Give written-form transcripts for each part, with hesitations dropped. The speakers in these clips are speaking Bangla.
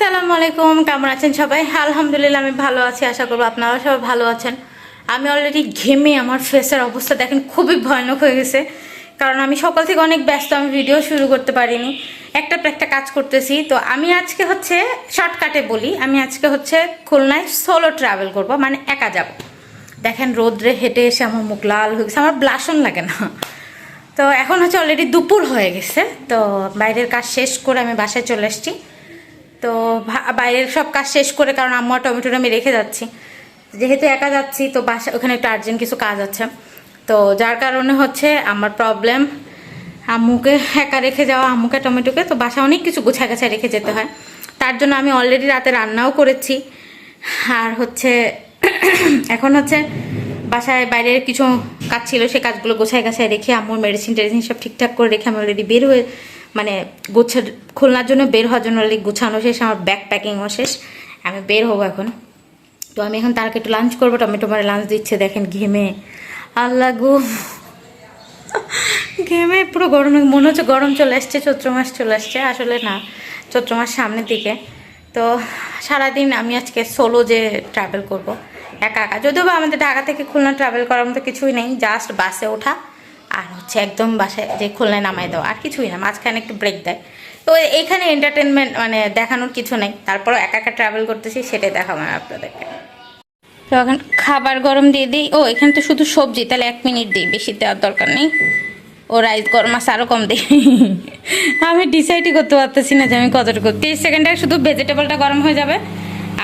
আসসালামু আলাইকুম, কেমন আছেন সবাই? আলহামদুলিল্লাহ আমি ভালো আছি, আশা করব আপনারা সবাই ভালো আছেন। আমি অলরেডি ঘেমে আমার ফেসের অবস্থা দেখেন খুবই ভয়ানক হয়ে গেছে, কারণ আমি সকাল থেকে অনেক ব্যস্ত, আমি ভিডিও শুরু করতে পারিনি, একটা পর একটা কাজ করতেছি। তো আমি আজকে হচ্ছে শর্টকাটে বলি, আমি আজকে হচ্ছে খুলনায় সোলো ট্রাভেল করব, মানে একা যাব। দেখেন রোদ্রে হেঁটে এসে আমার মুখ লাল হয়ে গেছে, আমার ব্লাশন লাগে না। তো এখন হচ্ছে অলরেডি দুপুর হয়ে গেছে, তো বাইরের কাজ শেষ করে আমি বাসায় চলে এসেছি। তো বাইরের সব কাজ শেষ করে, কারণ আম্মা টমেটোটা আমি রেখে যাচ্ছি, যেহেতু একা যাচ্ছি তো বাসা ওখানে একটু আর্জেন্ট কিছু কাজ আছে, তো যার কারণে হচ্ছে আমার প্রবলেম আম্মুকে একা রেখে যাওয়া, আম্মুকে টমেটোকে, তো বাসা অনেক কিছু গুছায় গাছায় রেখে যেতে হয়। তার জন্য আমি অলরেডি রাতে রান্নাও করেছি, আর হচ্ছে এখন হচ্ছে বাসায় বাইরের কিছু কাজ ছিল, সেই কাজগুলো গোছায় গাছায় রেখে আম্মুর মেডিসিন টেডিসিন সব ঠিকঠাক করে রেখে আমি অলরেডি বের হয়ে, মানে খুলনার জন্য বের হওয়ার জন্য অলরেডি গুছানো শেষ, আমার ব্যাগ প্যাকিংও শেষ, আমি বের হবো এখন। তো আমি এখন তারকে একটু লাঞ্চ করবো, টমেটো মারে লাঞ্চ দিচ্ছে দেখেন ঘেমে, আল্লাহ গো ঘেমে পুরো গরমে মনে হচ্ছে গরম চলে আসছে, চৈত্র মাস চলে আসছে, আসলে না, চৈত্র মাস সামনের দিকে। তো সারাদিন আমি আজকে সোলো যে ট্রাভেল করব একা একা, যদিও বা আমাদের ঢাকা থেকে খুলনা ট্রাভেল করার মতো কিছুই নেই, জাস্ট বাসে ওঠা আর হচ্ছে একদম বাসায় যে খুলনায় নামাই দেওয়া, আর কিছুই না, মাঝখানে একটু ব্রেক দেয়। তো এইখানে এন্টারটেনমেন্ট মানে দেখানোর কিছু নেই, তারপরও একা একা ট্রাভেল করতেছি, সেটাই দেখাবো আপনাদেরকে। তো এখন খাবার গরম দিয়ে দিই। ও এখানে তো শুধু সবজি, তাহলে 1 মিনিট দিই, বেশি দেওয়ার দরকার নেই। ও রাইস গরম আছে, আরও কম দিই। আমি ডিসাইডই করতে পারতেছি না যে আমি কতটুকু, 30 সেকেন্ডে শুধু ভেজিটেবলটা গরম হয়ে যাবে,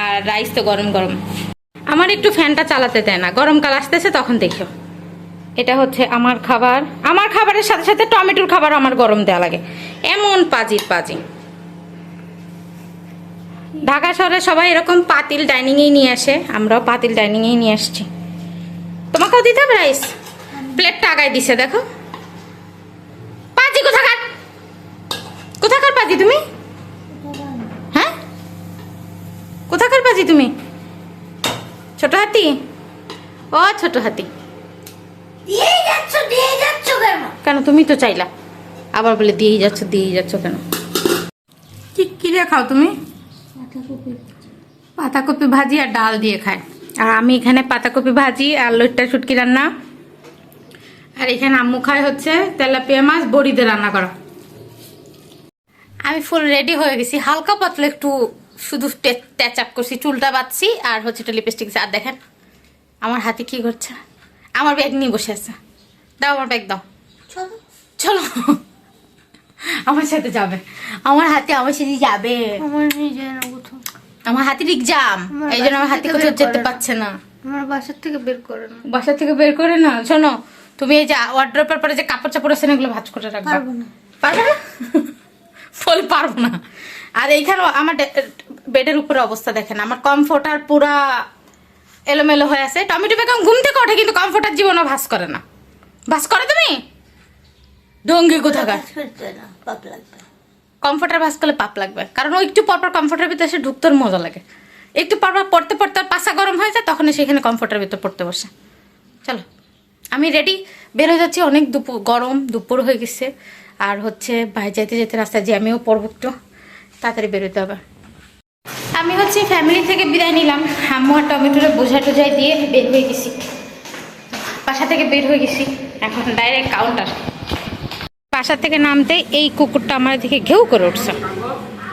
আর রাইস তো গরম গরম। আমার একটু ফ্যানটা চালাতে দেয় না, গরমকাল আসতেছে তখন দেখো। এটা হচ্ছে আমার খাবার, আমার খাবারের সাথে সাথে টমেটোর খাবার আমার গরম দেওয়া লাগে, এমন পাজির পাজি। ঢাকা শহরে সবাই এরকম পাতিল ডাইনিংয়েই নিয়ে আসে, আমরাও পাতিল ডাইনিংয়েই নিয়ে আসছি। তোমাকেও দিতে হবে রাইস, প্লেটটা আগায় দিছে দেখো। পাজি কোথাকার, কোথাকার পাজি তুমি? হ্যাঁ কোথাকার পাজি তুমি? ছোট হাতি, ও ছোট হাতি কেন? তুমি তো চাইলা, আবার বলে দিয়েই যাচ্ছ কেন? কি দিয়ে খাও তুমি? পাতাকপি ভাজি আর ডাল দিয়ে খায়, আর আমি এখানে পাতাকপি ভাজি আর লইট্টা শুটকি রান্না, আর এখানে আম্মু খায় হচ্ছে তেলাপিয়া মাছ বড়ি দিয়ে রান্না করা। আমি ফুল রেডি হয়ে গেছি, হালকা পাতলা একটু শুধু ট্যাচ আপ করছি, চুলটা বাঁধছি আর হচ্ছে একটু লিপস্টিক। আর দেখেন আমার হাতে কি করছে, আমার ব্যাগ নিয়ে বসে আছে। দাও আমার ব্যাগ দাও, চলো আমার সাথে যাবে, আমার হাতে আমার সাথে যাবে। আমার হাতির এক্সাম, এই জন্য আমার হাতি কোথাও যেতে পারছে না, আমার বাসার থেকে বের করে না। বাসা থেকে বের করে না। শোনো তুমি এই যে ওয়ার্ড্রপের পরে যে কাপড় চাপড় আছে না, এগুলো ভাঁজ করে রাখবে। পারবো না। পারবে না? বল পারবো না। আর এইখানে আমার বেডের উপরে অবস্থা দেখেন, আমার কমফোর্টার পুরা এলোমেলো হয়ে আছে। টমেটো বেগম ঘুম থেকে ওঠে কিন্তু কমফোর্টার জীবনও ভাঁজ করে না। ভাঁজ করে তুমি ডঙ্গি কোথাকার? কমফোর্টার ভাঁজ করলে পাপ লাগবে, কারণ ও একটু পরপর কমফোর্টার ভিতরে এসে ঢুকতে মজা লাগে, একটু পরপর পড়তে পড়তে আর পাশা গরম হয়ে যায়, তখন সেখানে কমফোর্টার ভিতরে পড়তে বসে। চলো আমি রেডি, বের হয়ে যাচ্ছি, অনেক দুপুর হয়ে গেছে, আর হচ্ছে বাইরে যেতে যেতে রাস্তায় জ্যামেও পড়বো, একটু তাড়াতাড়ি বেরোতে হবে। আমি হচ্ছে ফ্যামিলি থেকে বিদায় নিলাম, আম্মু আর টমেটোরে বোঝাই টোঝাই দিয়ে বের হয়ে গেছি, বাসা থেকে বের হয়ে গেছি, এখন ডাইরেক্ট কাউন্টার। বাসা থেকে নামতে এই কুকুরটা আমার দিকে ঘেউ করে উঠছে,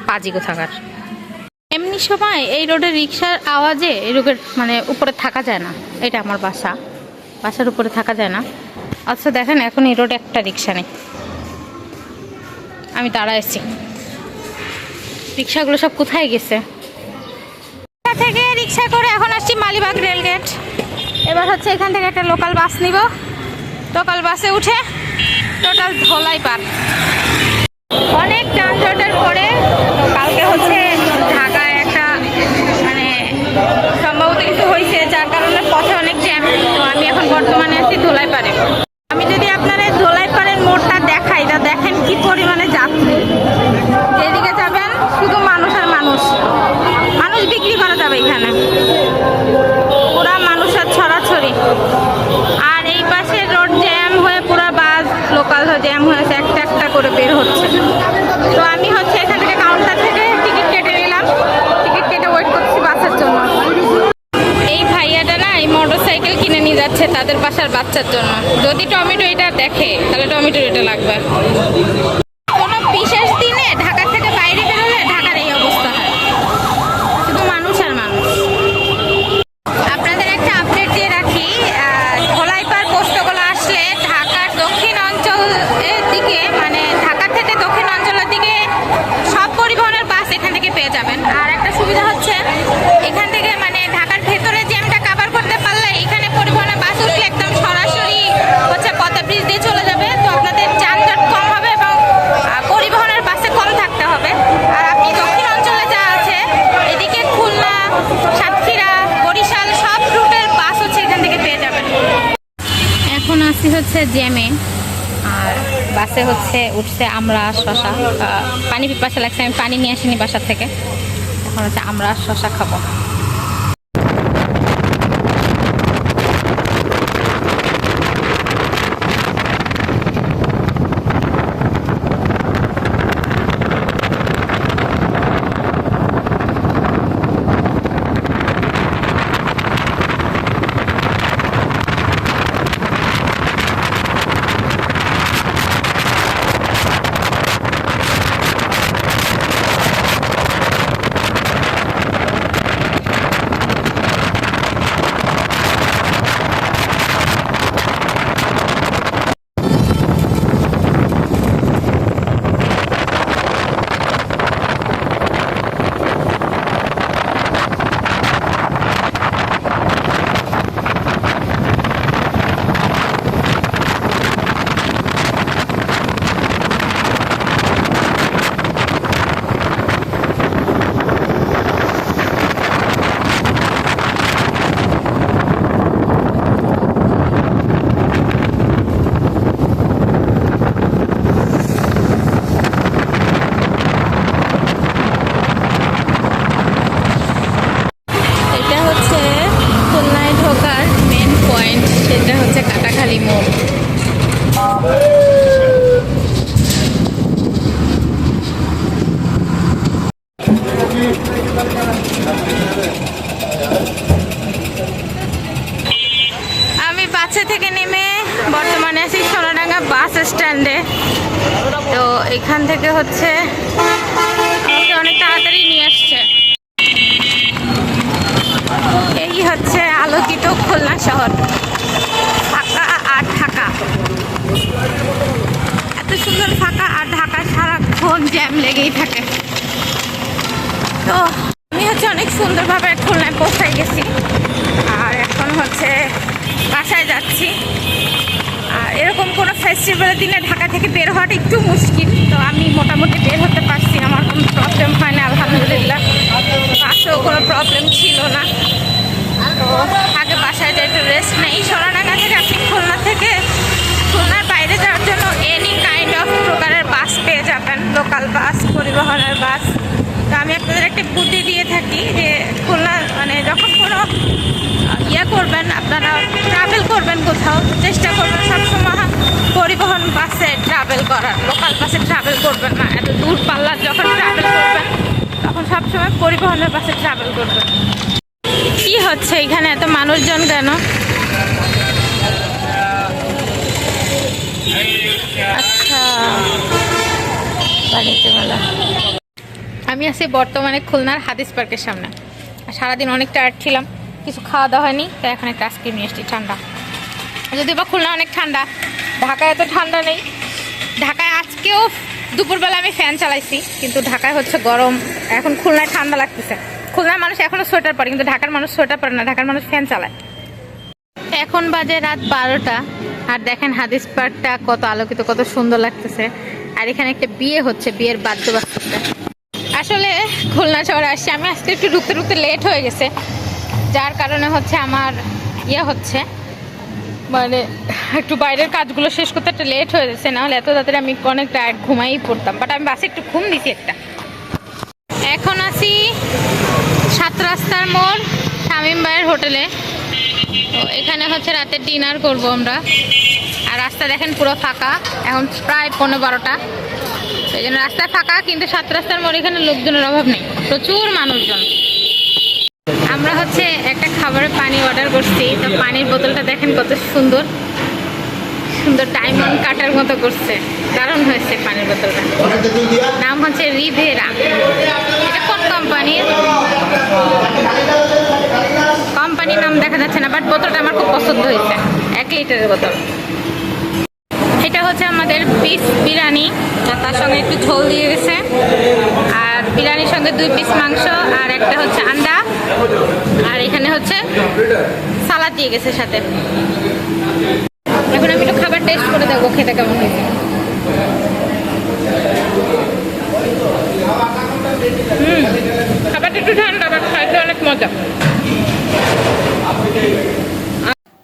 পাজি কোথাকার। এমনি সময় এই রোডে রিক্সার আওয়াজে এই রোডের মানে উপরে থাকা যায় না, এটা আমার বাসার উপরে থাকা যায় না। আচ্ছা দেখেন এখন এই রোডে একটা রিক্সা নেই, আমি দাঁড়াইছি, রিক্সাগুলো সব কোথায় গেছে? থেকে রিক্সা করে এখন আসছি মালিবাগ রেলগেট। এবার হচ্ছে এখান থেকে একটা লোকাল বাস নিব, লোকাল বাসে উঠে টোটাল ধলাই পার। অনেক যানজটের পরে তো কালকে হচ্ছে ঢাকায় একটা মানে সম্ভবত কিছু হয়েছে, যার কারণে পথে অনেক জ্যাম। তো আমি এখন বর্তমানে আছি ধলাই পারে। আমি যদি আপনারা ধলাই পাড়ের মোড়টা দেখাই, তা দেখেন কি পরিমাণে যাত্রী, যেদিকে যাবেন শুধু মানুষ আর মানুষ, মানুষ বিক্রি করা যাবে এখানে, পুরা মানুষ আর ছড়াছড়ি। আর এই পাশে রোড জ্যাম হয়ে পুরা বাস লোকাল জ্যাম হয়েছে, একটা একটা করে বের হচ্ছে। তো আমি হচ্ছে এখান থেকে কাউন্টার থেকে টিকিট কেটে নিলাম, যাচ্ছে তাদের বাসার বাচ্চার জন্য। যদি টমেটো এটা দেখে তাহলে টমেটো এটা লাগবে। কোনো বিশেষ দিনে ঢাকা থেকে বাইরে বেরোলে ঢাকার এই অবস্থা হয়, শুধু মানুষ আর মানুষ। আপনাদের একটা আপডেট দিয়ে রাখি, ধলাইপাড় পোস্তগোলা আসলে ঢাকার দক্ষিণ অঞ্চলের দিকে, মানে ঢাকা থেকে দক্ষিণ অঞ্চলের দিকে সব পরিবহনের বাস এখান থেকে পেয়ে যাবেন। আর একটা সুবিধা হচ্ছে এখান থেকে মানে ঢাকার ভেতরে জ্যামটা কাভার করতে পারলে এখানে পরিবহনের বাস উঠলে একদম সরাসরি হচ্ছে পদ্মা ব্রিজ দিয়ে চলে যাবে। তো আপনাদের যানজট কম হবে এবং পরিবহনের বাসে কম থাকতে হবে। আর আপনি দক্ষিণ অঞ্চলে যা আছে এদিকে খুলনা, সাতক্ষীরা, বরিশাল সব রুটের বাস হচ্ছে এখান থেকে পেয়ে যাবেন। এখন আসি হচ্ছে জ্যামে, আর বাসে হচ্ছে উঠছে আমরা শশা। পানি পিপাসা লাগছে, আমি পানি নিয়ে আসিনি বাসার থেকে। এখন হচ্ছে আমরা শশা খাবো। সেটা হচ্ছে কাটাখালী মোড়। আমি বাসে থেকে নেমে বর্তমানে আছি সোনাডাঙ্গা বাস স্ট্যান্ডে। তো এখান থেকে হচ্ছে আমাকে অনেক তাড়াতাড়ি নিয়ে আসছে। এই হচ্ছে আলোকিত খুলনা শহর, ফাঁকা আর ঢাকা। এত সুন্দর ফাঁকা আর ঢাকা সারাক্ষণ জ্যাম লেগেই থাকে। তো আমি হচ্ছে অনেক সুন্দরভাবে খুলনায় পৌঁছাই গেছি, আর এখন হচ্ছে বাসায় যাচ্ছি। আর এরকম কোনো ফেস্টিভ্যালের দিনে ঢাকা থেকে বের হওয়াটা একটু মুশকিল। তো আমি মোটামুটি বের হতে পারছি, আমার কোনো প্রবলেম হয় না আলহামদুলিল্লাহ। বাসেও কোনো প্রবলেম ছিল না। তো আগে বাসায় যাই, একটু রেস্ট নেই। সোনাডাঙ্গা থেকে আপনি খুলনা থেকে খুলনার বাইরে যাওয়ার জন্য এনি কাইন্ড অফ প্রকারের বাস পেয়ে যাবেন, লোকাল বাস, পরিবহনের বাস। তো আমি আপনাদের একটা বুদ্ধি দিয়ে থাকি যে খুলনা মানে যখন কোনো করবেন, আপনারা ট্রাভেল করবেন কোথাও, চেষ্টা করবেন সবসময় পরিবহন বাসে ট্রাভেল করার, লোকাল বাসে ট্রাভেল করবেন না। এত দূর পাল্লার যখন ট্রাভেল করবেন তখন সবসময় পরিবহনের বাসে ট্রাভেল করবেন। কি হচ্ছে এখানে এত মানুষজন কেন? আচ্ছা, বাড়িতে মেলা। আমি আছি বর্তমানে খুলনার হাদিস পার্কের সামনে। সারাদিন অনেক টায়ার্ড ছিলাম, কিছু খাওয়া দাওয়া হয়নি, তাই এখন একটা আইসক্রিম নিয়ে এসেছি ঠান্ডা। যদি বা খুলনা অনেক ঠান্ডা, ঢাকায় এত ঠান্ডা নেই। ঢাকায় আজকেও দুপুরবেলা আমি ফ্যান চালাইছি, কিন্তু ঢাকায় হচ্ছে গরম। এখন খুলনায় ঠান্ডা লাগতেছে। খুলনার মানুষ এখনও সোয়েটার পরে, কিন্তু ঢাকার মানুষ সোয়েটার পরে না, ঢাকার মানুষ ফ্যান চালায়। এখন বাজে রাত 12টা, আর দেখেন হাদিস পার্কটা কত আলোকিত, কত সুন্দর লাগতেছে। আর এখানে একটা বিয়ে হচ্ছে, বিয়ের বাদ্য বাজতেছে। আসলে খুলনা শহরে আসছি আমি, আজকে একটু ঢুকতে ঢুকতে লেট হয়ে গেছে, যার কারণে হচ্ছে আমার হচ্ছে মানে একটু বাইরের কাজগুলো শেষ করতে একটা লেট হয়ে যাচ্ছে। নাহলে এত তাড়াতাড়ি আমি অনেক টায়ার্ড ঘুমাই পড়তাম, বাট আমি বাসে একটু ঘুম দিছি একটা। এখন আছি 7 রাস্তার মোড় শামীম ভাইয়ের হোটেলে। তো এখানে হচ্ছে রাতের ডিনার করব আমরা। আর রাস্তা দেখেন পুরো ফাঁকা, এখন প্রায় 11:15টা। সেই জন্য রাস্তা ফাঁকা, কিন্তু 7 রাস্তার মোড় এখানে লোকজনের অভাব নেই, প্রচুর মানুষজন। আমরা হচ্ছে একটা খাবারের পানি অর্ডার করছি, তো পানির বোতলটা দেখেন কত সুন্দর সুন্দর ডায়মন্ড কাটার মতো করছে, দারুণ হয়েছে পানির বোতলটা। নাম হচ্ছে রিভেরা। এটা কোন কোম্পানির নাম দেখা যাচ্ছে না, বাট বোতলটা আমার খুব পছন্দ হয়েছে। 1 লিটারের বোতল। এটা হচ্ছে আমাদের পিস বিরিয়ানি, তার সঙ্গে একটু ঝোল দিয়ে গেছে, আর বিরিয়ানির সঙ্গে 2 পিস মাংস আর একটা হচ্ছে আন্ডা, আর এখানে হচ্ছে সালাদ দিয়ে গেছে সাথে। এখন আমি একটু খাবার টেস্ট করে দেখবো খেতে কেমন হয়েছে। খাবারটা একটু ঠান্ডা, বাট খাইতে অনেক মজা।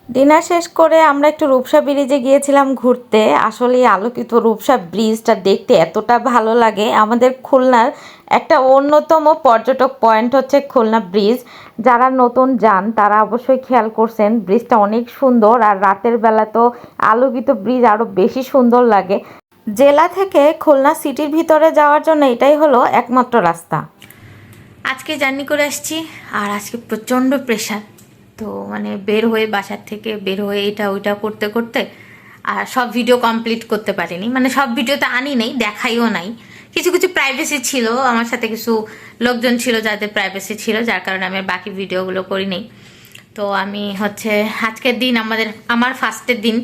ডিনার শেষ করে আমরা একটু রূপসা ব্রিজে গিয়েছিলাম ঘুরতে। আসলে এই আলোকিত রূপসা ব্রিজটা দেখতে এতটা ভালো লাগে। আমাদের খুলনার একটা অন্যতম পর্যটক পয়েন্ট হচ্ছে খুলনা ব্রিজ। যারা নতুন যান তারা অবশ্যই খেয়াল করছেন, ব্রিজটা অনেক সুন্দর, আর রাতের বেলা তো আলোকিত ব্রিজ আরও বেশি সুন্দর লাগে। জেলা থেকে খুলনা সিটির ভিতরে যাওয়ার জন্য এটাই হলো একমাত্র রাস্তা। আজকে জার্নি করে আসছি, আর আজকে প্রচণ্ড প্রেশার। তো মানে বের হয়ে বাসার থেকে বের হয়ে এটা ওইটা করতে করতে আর সব ভিডিও কমপ্লিট করতে পারিনি। মানে সব ভিডিও তো আনি নেই, দেখাইও নাই। কিছু কিছু প্রাইভেসি ছিল, আমার সাথে কিছু লোকজন ছিল যাদের প্রাইভেসি ছিল, যার কারণে আমি বাকি ভিডিওগুলো করি নেই। তো আমি হচ্ছে আজকের দিন আমার ফার্স্টের দিন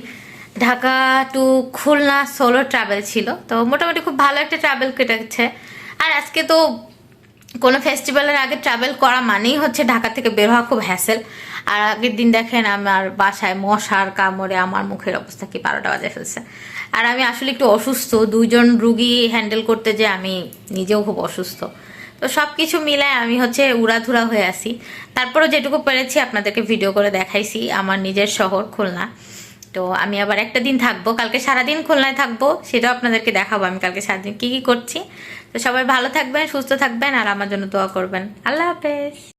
Dhaka to Khulna solo travel ছিল। তো মোটামুটি খুব ভালো একটা ট্রাভেল কেটেছে। আর আজকে তো কোনো ফেস্টিভ্যালের আগে ট্রাভেল করা মানেই হচ্ছে ঢাকা থেকে বের হওয়া খুব হ্যাসেল। আর আগের দিন দেখেন আমার বাসায় মশার কামড়ে আমার মুখের অবস্থা কি 12টা বাজে ফেলছে। আর আমি আসলে একটু অসুস্থ, 2 জন রুগী হ্যান্ডেল করতে যে আমি নিজেও খুব অসুস্থ। তো সব কিছু মিলায় আমি হচ্ছে উড়াধুরা হয়ে আসি। তারপরেও যেটুকু পেরেছি আপনাদেরকে ভিডিও করে দেখাইছি আমার নিজের শহর খুলনা। তো আমি আবার একটা দিন থাকবো, কালকে সারাদিন খুলনায় থাকবো, সেটাও আপনাদেরকে দেখাবো আমি কালকে সারাদিন কী কী করছি। তো সবাই ভালো থাকবেন, সুস্থ থাকবেন, আর আমার জন্য দোয়া করবেন। আল্লাহ হাফেজ।